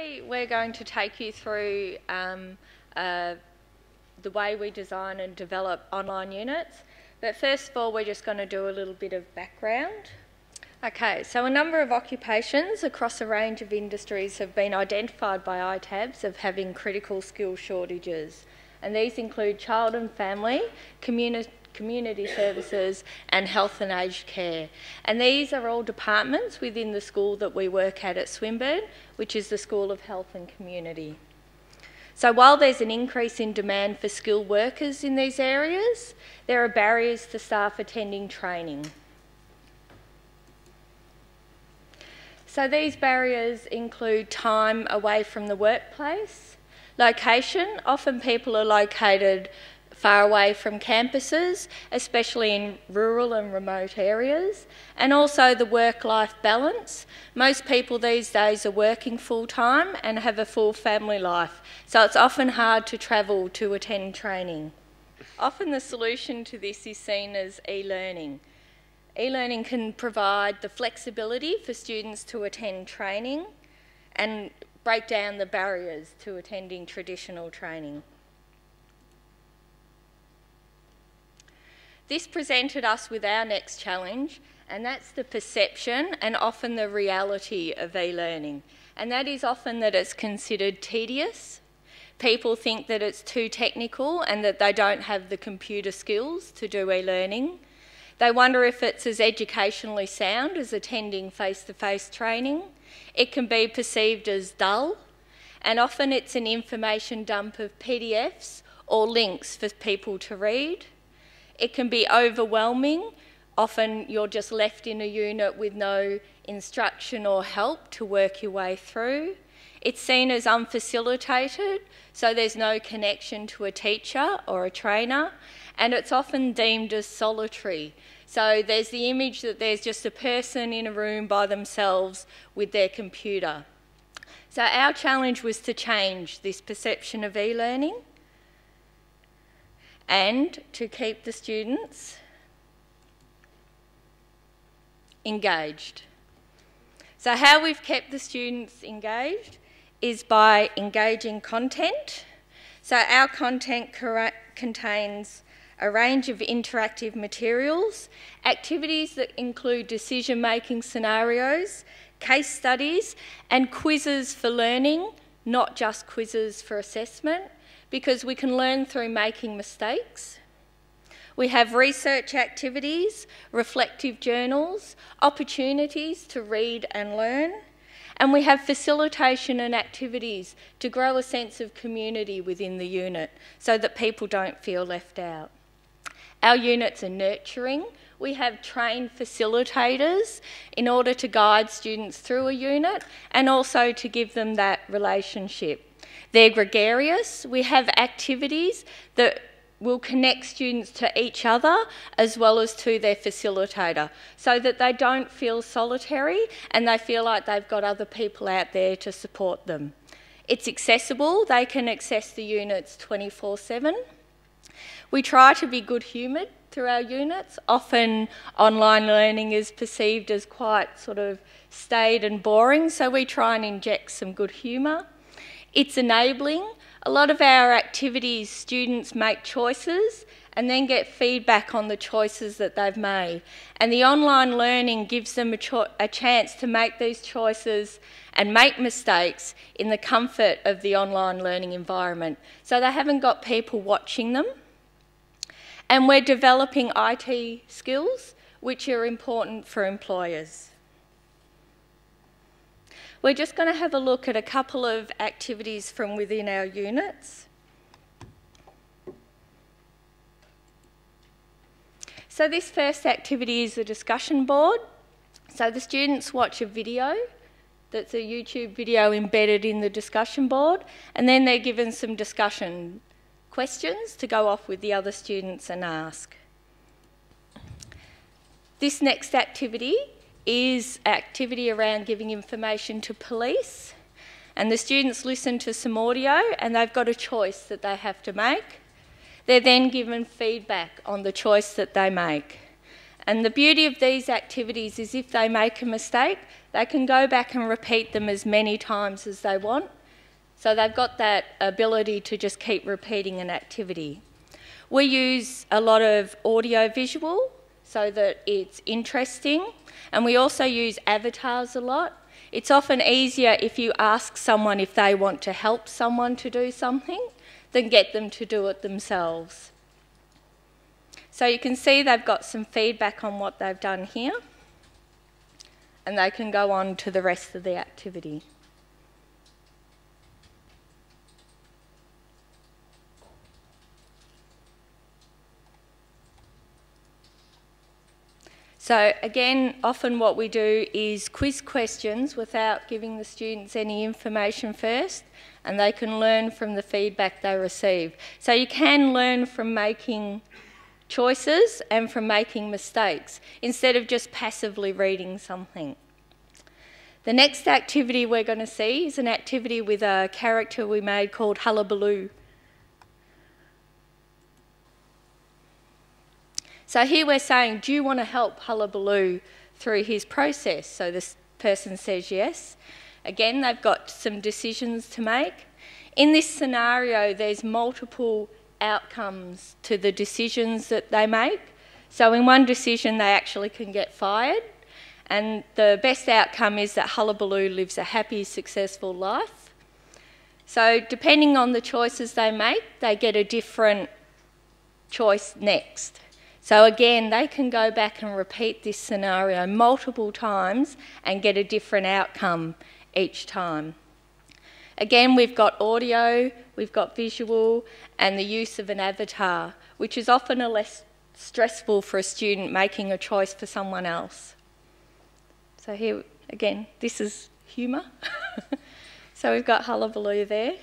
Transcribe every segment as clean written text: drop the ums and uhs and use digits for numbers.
Today we're going to take you through the way we design and develop online units. But first of all, we're just going to do a little bit of background. Okay, so a number of occupations across a range of industries have been identified by ITABs of having critical skill shortages. And these include child and family, community services and health and aged care. And these are all departments within the school that we work at Swinburne, which is the School of Health and Community. So while there's an increase in demand for skilled workers in these areas, there are barriers to staff attending training. So these barriers include time away from the workplace, location. Often people are located far away from campuses, especially in rural and remote areas, and also the work-life balance. Most people these days are working full-time and have a full family life, so it's often hard to travel to attend training. Often the solution to this is seen as e-learning. E-learning can provide the flexibility for students to attend training and break down the barriers to attending traditional training. This presented us with our next challenge, and that's the perception and often the reality of e-learning. And that is often that it's considered tedious. People think that it's too technical and that they don't have the computer skills to do e-learning. They wonder if it's as educationally sound as attending face-to-face training. It can be perceived as dull, and often it's an information dump of PDFs or links for people to read. It can be overwhelming. Often you're just left in a unit with no instruction or help to work your way through. It's seen as unfacilitated, so there's no connection to a teacher or a trainer, and it's often deemed as solitary. So there's the image that there's just a person in a room by themselves with their computer. So our challenge was to change this perception of e-learning and to keep the students engaged. So how we've kept the students engaged is by engaging content. So our content contains a range of interactive materials, activities that include decision-making scenarios, case studies, and quizzes for learning, not just quizzes for assessment, because we can learn through making mistakes. We have research activities, reflective journals, opportunities to read and learn, and we have facilitation and activities to grow a sense of community within the unit so that people don't feel left out. Our units are nurturing. We have trained facilitators in order to guide students through a unit and also to give them that relationship. They're gregarious. We have activities that will connect students to each other as well as to their facilitator so that they don't feel solitary and they feel like they've got other people out there to support them. It's accessible. They can access the units 24/7. We try to be good-humoured through our units. Often online learning is perceived as quite sort of staid and boring, so we try and inject some good humour. It's enabling. A lot of our activities, students make choices and then get feedback on the choices that they've made. And the online learning gives them a chance to make these choices and make mistakes in the comfort of the online learning environment. So they haven't got people watching them. And we're developing IT skills, which are important for employers. We're just going to have a look at a couple of activities from within our units. So this first activity is a discussion board. So the students watch a video that's a YouTube video embedded in the discussion board, and then they're given some discussion questions to go off with the other students and ask. This next activity is activity around giving information to police, and the students listen to some audio and they've got a choice that they have to make. They're then given feedback on the choice that they make, And the beauty of these activities is if they make a mistake, they can go back and repeat them as many times as they want. So they've got that ability to just keep repeating an activity. We use a lot of audio-visual so that it's interesting, and we also use avatars a lot. It's often easier if you ask someone if they want to help someone to do something than get them to do it themselves. So you can see they've got some feedback on what they've done here, and they can go on to the rest of the activity. So again, often what we do is quiz questions without giving the students any information first, and they can learn from the feedback they receive. So you can learn from making choices and from making mistakes, instead of just passively reading something. The next activity we're going to see is an activity with a character we made called Hullabaloo. So here we're saying, do you want to help Hullabaloo through his process? So this person says yes. Again, they've got some decisions to make. In this scenario, there's multiple outcomes to the decisions that they make. So in one decision, they actually can get fired. And the best outcome is that Hullabaloo lives a happy, successful life. So depending on the choices they make, they get a different choice next. So again, they can go back and repeat this scenario multiple times and get a different outcome each time. Again, we've got audio, we've got visual, and the use of an avatar, which is often a less stressful for a student making a choice for someone else. So here, again, this is humour. So we've got Hullabaloo there.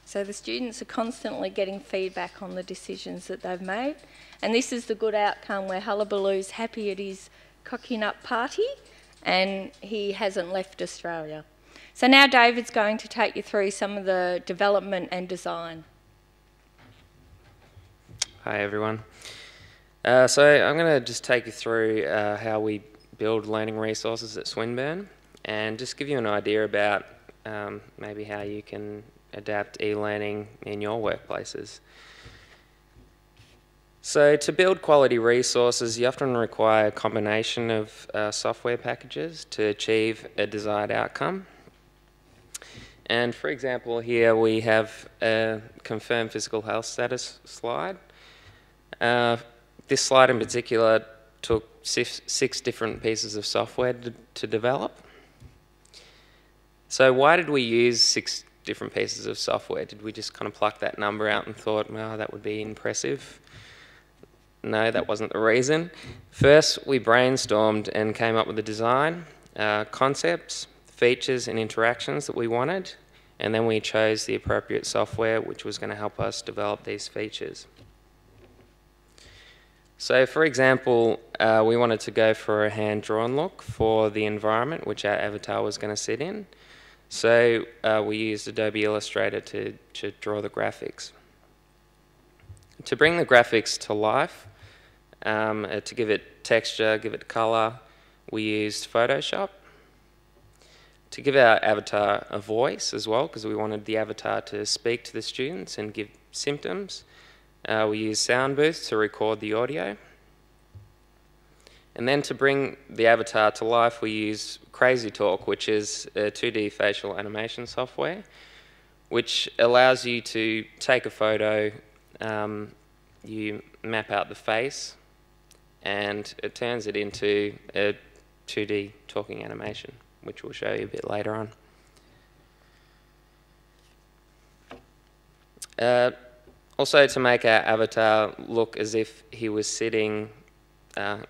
So the students are constantly getting feedback on the decisions that they've made. And this is the good outcome where Hullabaloo's happy at his cocking up party and he hasn't left Australia. So now David's going to take you through some of the development and design. Hi everyone. So I'm going to just take you through how we build learning resources at Swinburne and just give you an idea about maybe how you can adapt e-learning in your workplaces. So to build quality resources, you often require a combination of software packages to achieve a desired outcome. And for example, here we have a confirmed physical health status slide. This slide in particular took six different pieces of software to develop. So why did we use 6 different pieces of software? Did we just kind of pluck that number out and thought, well, that would be impressive? No, that wasn't the reason. First, we brainstormed and came up with a design, concepts, features and interactions that we wanted, and then we chose the appropriate software which was going to help us develop these features. So for example, we wanted to go for a hand-drawn look for the environment which our avatar was going to sit in. So we used Adobe Illustrator to draw the graphics. To bring the graphics to life, to give it texture, give it colour, we used Photoshop. To give our avatar a voice as well, because we wanted the avatar to speak to the students and give symptoms, we used Sound Booth to record the audio. And then to bring the avatar to life, we use Crazy Talk, which is a 2D facial animation software, which allows you to take a photo, you map out the face, and it turns it into a 2D talking animation, which we'll show you a bit later on. Also, to make our avatar look as if he was sitting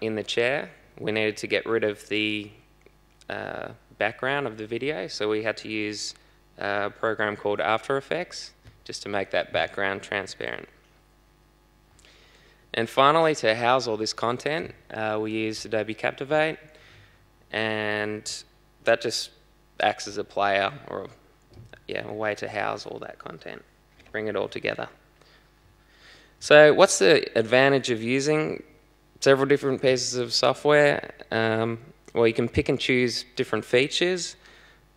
in the chair, we needed to get rid of the background of the video, so we had to use a program called After Effects just to make that background transparent. And finally, to house all this content, we use Adobe Captivate, and that just acts as a player or a way to house all that content, bring it all together. So what's the advantage of using several different pieces of software? Well, you can pick and choose different features,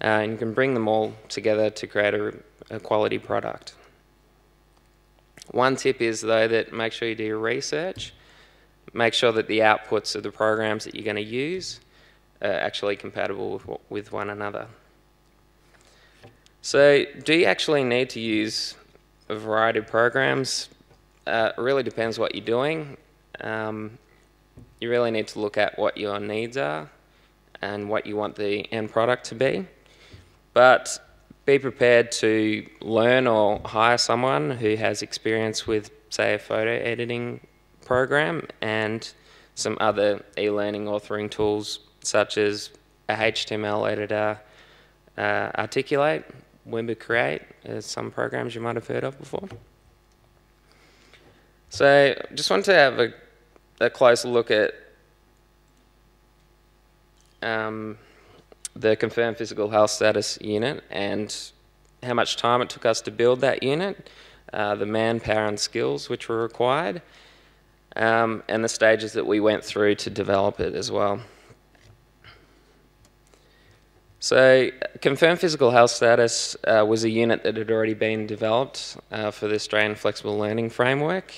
and you can bring them all together to create a quality product. One tip is, though, that make sure you do your research. Make sure that the outputs of the programs that you're going to use are actually compatible with one another. So, do you actually need to use a variety of programs? It really depends what you're doing. You really need to look at what your needs are and what you want the end product to be. But be prepared to learn or hire someone who has experience with, say, a photo editing program and some other e-learning authoring tools such as a HTML editor, Articulate, Wimber Create, some programs you might have heard of before. So just want to have a closer look at the Confirmed Physical Health Status unit and how much time it took us to build that unit, the manpower and skills which were required, and the stages that we went through to develop it as well. So Confirmed Physical Health Status was a unit that had already been developed for the Australian Flexible Learning Framework.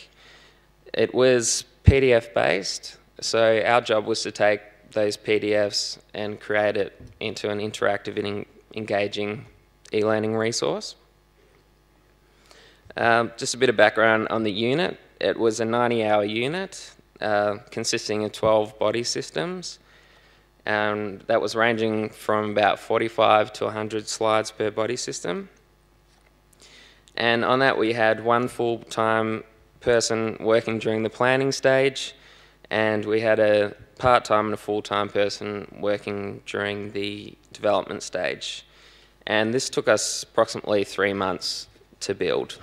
It was PDF based, so our job was to take those PDFs and create it into an interactive and engaging e-learning resource. Just a bit of background on the unit. It was a 90-hour unit consisting of 12 body systems, and that was ranging from about 45 to 100 slides per body system. And on that we had one full-time person working during the planning stage, and we had a part-time and a full-time person working during the development stage. And this took us approximately 3 months to build.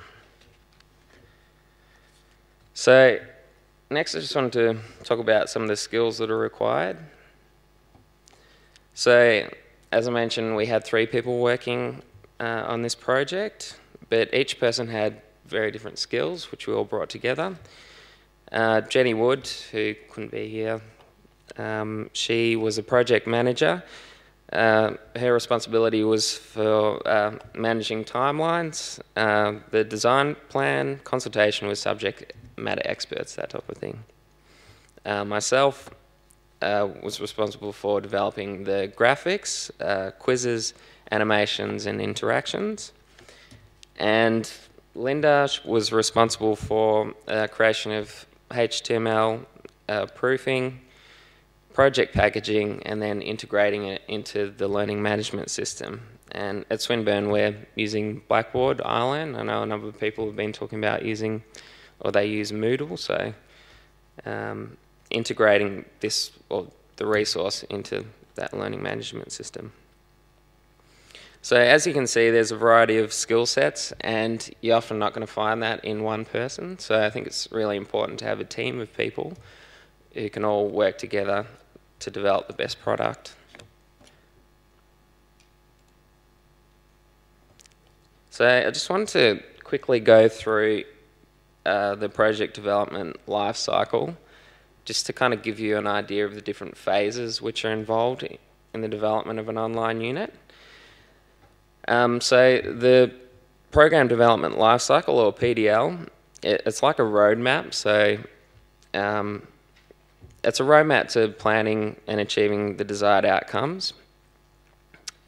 So next I just wanted to talk about some of the skills that are required. So as I mentioned, we had 3 people working on this project, but each person had very different skills which we all brought together. Jenny Wood, who couldn't be here, she was a project manager. Her responsibility was for managing timelines, the design plan, consultation with subject matter experts, that type of thing. Myself was responsible for developing the graphics, quizzes, animations and interactions. And Linda was responsible for creation of HTML, proofing, project packaging, and then integrating it into the learning management system. And at Swinburne we're using Blackboard, iLearn. I know a number of people have been talking about using, or they use Moodle, so integrating this, or the resource, into that learning management system. So as you can see, there's a variety of skill sets, and you're often not going to find that in one person. So I think it's really important to have a team of people who can all work together to develop the best product. So I just wanted to quickly go through the project development life cycle, just to kind of give you an idea of the different phases which are involved in the development of an online unit. So the program development lifecycle, or PDL, it's like a roadmap. So it's a roadmap to planning and achieving the desired outcomes.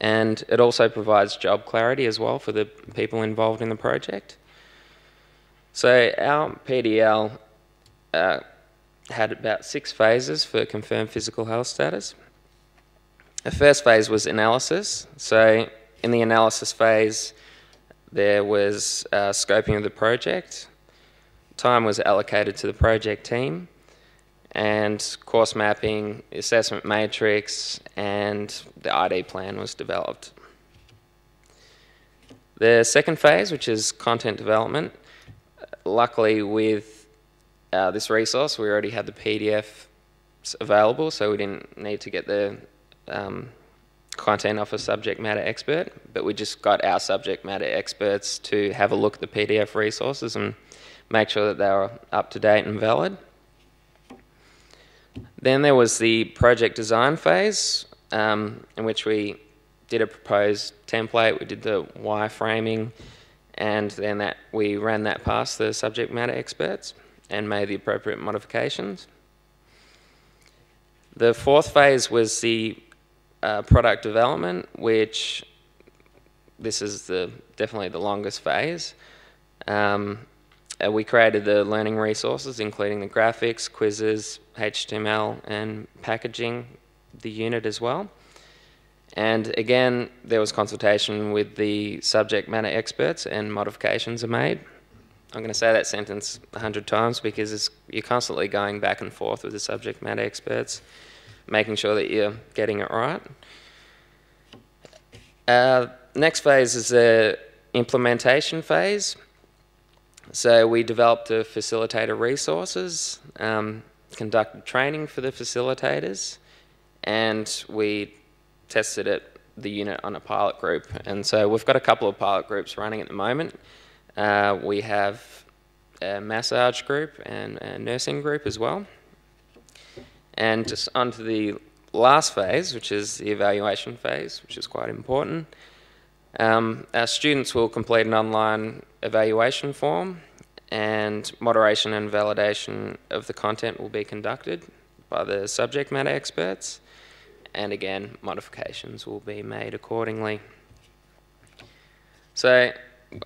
And it also provides job clarity as well for the people involved in the project. So our PDL had about 6 phases for confirmed physical health status. The first phase was analysis. So in the analysis phase, there was scoping of the project. Time was allocated to the project team, and course mapping, assessment matrix, and the ID plan was developed. The second phase, which is content development, luckily with this resource we already had the PDF available, so we didn't need to get the content off a subject matter expert, but we just got our subject matter experts to have a look at the PDF resources and make sure that they were up to date and valid. Then there was the project design phase, in which we did a proposed template, we did the wireframing, and then we ran that past the subject matter experts and made the appropriate modifications. The fourth phase was the product development, which this is definitely the longest phase. We created the learning resources, including the graphics, quizzes, HTML, and packaging the unit as well. And again, there was consultation with the subject matter experts and modifications are made. I'm going to say that sentence 100 times because you're constantly going back and forth with the subject matter experts, making sure that you're getting it right. Next phase is the implementation phase. So we developed the facilitator resources, conducted training for the facilitators, and we tested the unit on a pilot group. And so we've got a couple of pilot groups running at the moment. We have a massage group and a nursing group as well. And just onto the last phase, which is the evaluation phase, which is quite important. Our students will complete an online evaluation form, and moderation and validation of the content will be conducted by the subject matter experts, and again, modifications will be made accordingly. So I'm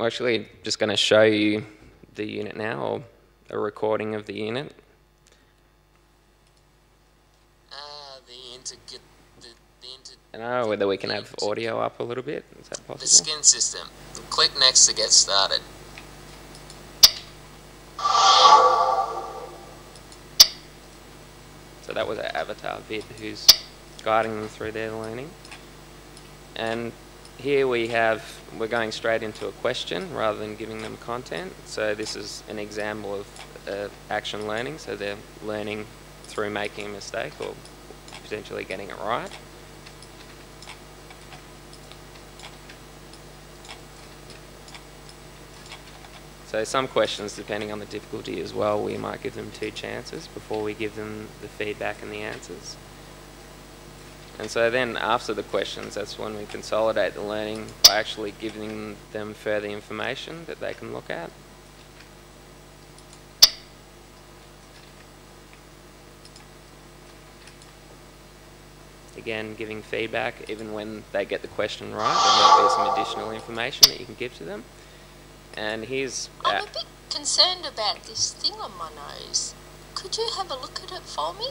actually just going to show you the unit now, or a recording of the unit. I don't know whether we can have audio up a little bit. Is that possible? The skin system. Click next to get started. So that was our avatar vid who's guiding them through their learning. And here we're going straight into a question rather than giving them content. So this is an example of action learning. So they're learning through making a mistake or potentially getting it right. So some questions, depending on the difficulty as well, we might give them 2 chances before we give them the feedback and the answers. And so then after the questions, that's when we consolidate the learning by actually giving them further information that they can look at. Again, giving feedback, even when they get the question right, there might be some additional information that you can give to them. And here's... I'm a bit concerned about this thing on my nose. Could you have a look at it for me?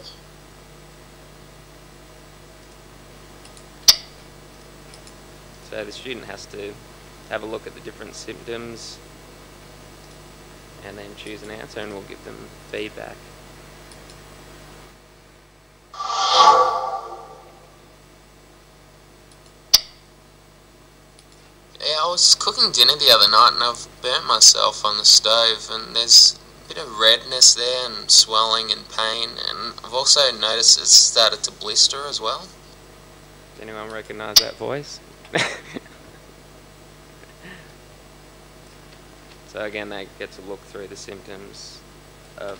So the student has to have a look at the different symptoms and then choose an answer, and we'll give them feedback. Yeah, I was cooking dinner the other night and I've burnt myself on the stove, and there's a bit of redness there and swelling and pain, and I've also noticed it's started to blister as well. Does anyone recognise that voice? So again, they get to look through the symptoms of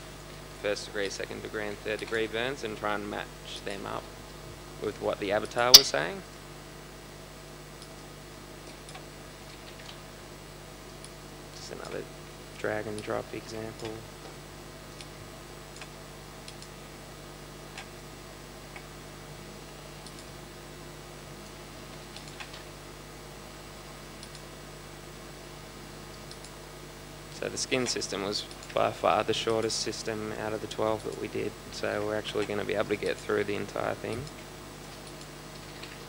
1st degree, 2nd degree and 3rd degree burns and try and match them up with what the avatar was saying. Just another drag and drop example. So the skin system was by far the shortest system out of the 12 that we did, so we're actually going to be able to get through the entire thing.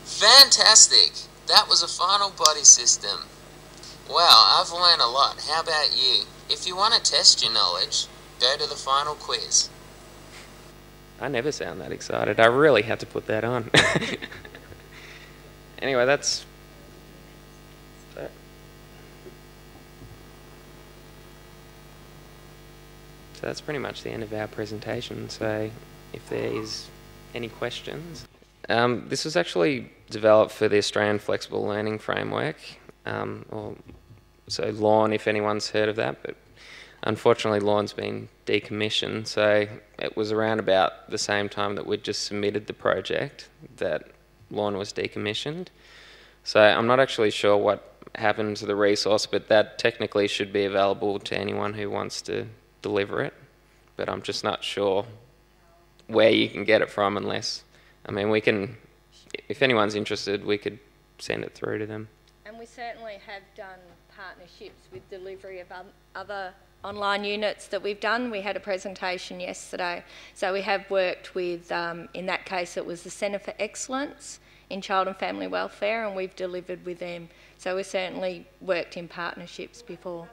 Fantastic! That was a final body system. Wow, I've learned a lot. How about you? If you want to test your knowledge, go to the final quiz. I never sound that excited. I really had to put that on. Anyway, that's So that's pretty much the end of our presentation. So if there is any questions. This was actually developed for the Australian Flexible Learning Framework, so LAWN, if anyone's heard of that, but unfortunately LAWN's been decommissioned, so it was around about the same time that we'd just submitted the project that LAWN was decommissioned. So I'm not actually sure what happened to the resource, but that technically should be available to anyone who wants to deliver it, but I'm just not sure where you can get it from unless, I mean, we can, if anyone's interested, we could send it through to them. And we certainly have done partnerships with delivery of other online units that we've done. We had a presentation yesterday. So we have worked with, in that case, it was the Centre for Excellence in Child and Family Welfare, and we've delivered with them. So we've certainly worked in partnerships before.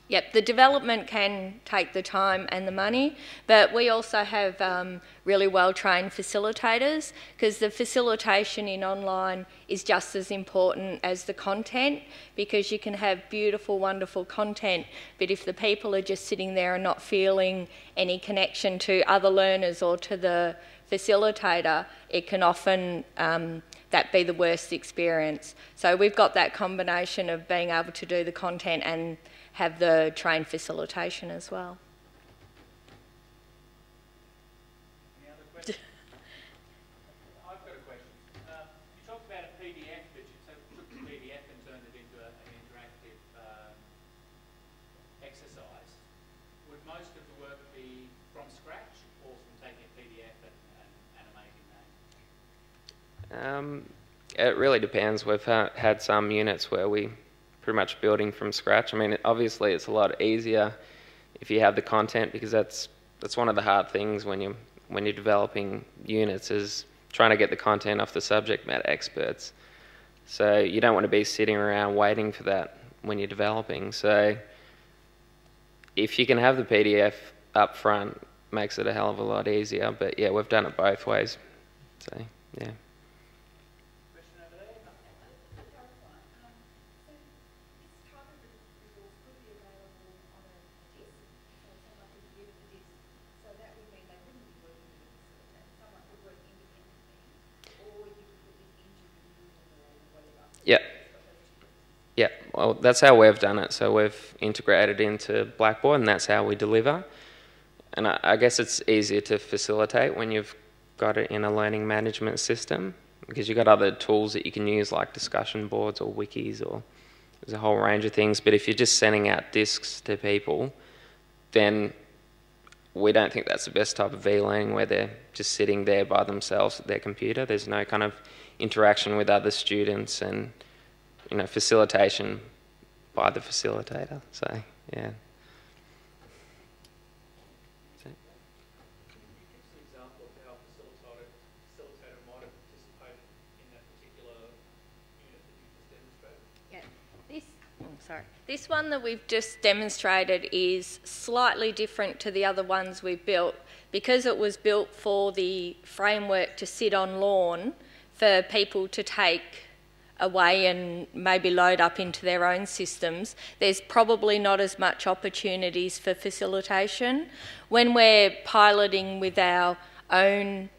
Yep, the development can take the time and the money, but we also have really well-trained facilitators, because the facilitation in online is just as important as the content, because you can have beautiful, wonderful content, but if the people are just sitting there and not feeling any connection to other learners or to the facilitator, it can often that be the worst experience. So we've got that combination of being able to do the content and have the trained facilitation as well. Any other questions? I've got a question. You talked about a PDF that you took the PDF and turned it into an interactive exercise. Would most of the work be from scratch or from taking a PDF and animating that? It really depends. We've had some units where we pretty much building from scratch. I mean, obviously it's a lot easier if you have the content, because that's one of the hard things when you're developing units, is trying to get the content off the subject matter experts. So you don't want to be sitting around waiting for that when you're developing. So if you can have the PDF up front, makes it a hell of a lot easier. But yeah, we've done it both ways. So yeah. Yeah. Yeah, well, that's how we've done it. So we've integrated into Blackboard, and that's how we deliver. And I guess it's easier to facilitate when you've got it in a learning management system, because you've got other tools that you can use, like discussion boards or wikis, or there's a whole range of things. But if you're just sending out discs to people, then we don't think that's the best type of e-learning, where they're just sitting there by themselves at their computer. There's no kind of interaction with other students and, you know, facilitation by the facilitator. So yeah. Can you give some example of how a facilitator might have participated in that particular unit that you just demonstrated? Yeah, this one that we've just demonstrated is slightly different to the other ones we've built, because it was built for the framework to sit on lawn for people to take away and maybe load up into their own systems. There's probably not as much opportunities for facilitation. When we're piloting with our own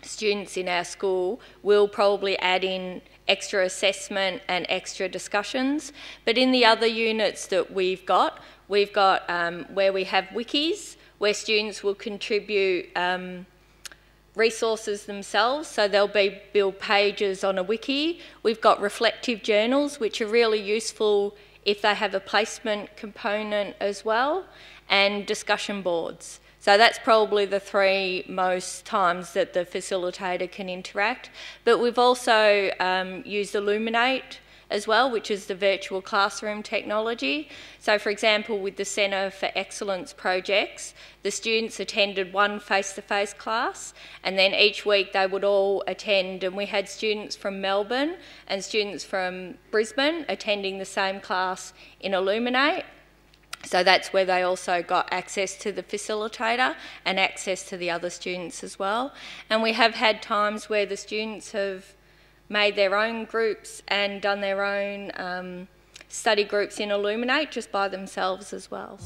students in our school, we'll probably add in extra assessment and extra discussions. But in the other units that we've got where we have wikis, where students will contribute resources themselves, so they'll build pages on a wiki. We've got reflective journals, which are really useful if they have a placement component as well, and discussion boards. So that's probably the three most times that the facilitator can interact. But we've also used Illuminate as well, which is the virtual classroom technology. So for example, with the Centre for Excellence projects, the students attended one face-to-face class, and then each week they would all attend, and we had students from Melbourne and students from Brisbane attending the same class in Illuminate. So that's where they also got access to the facilitator and access to the other students as well. And we have had times where the students have made their own groups and done their own study groups in Illuminate just by themselves as well.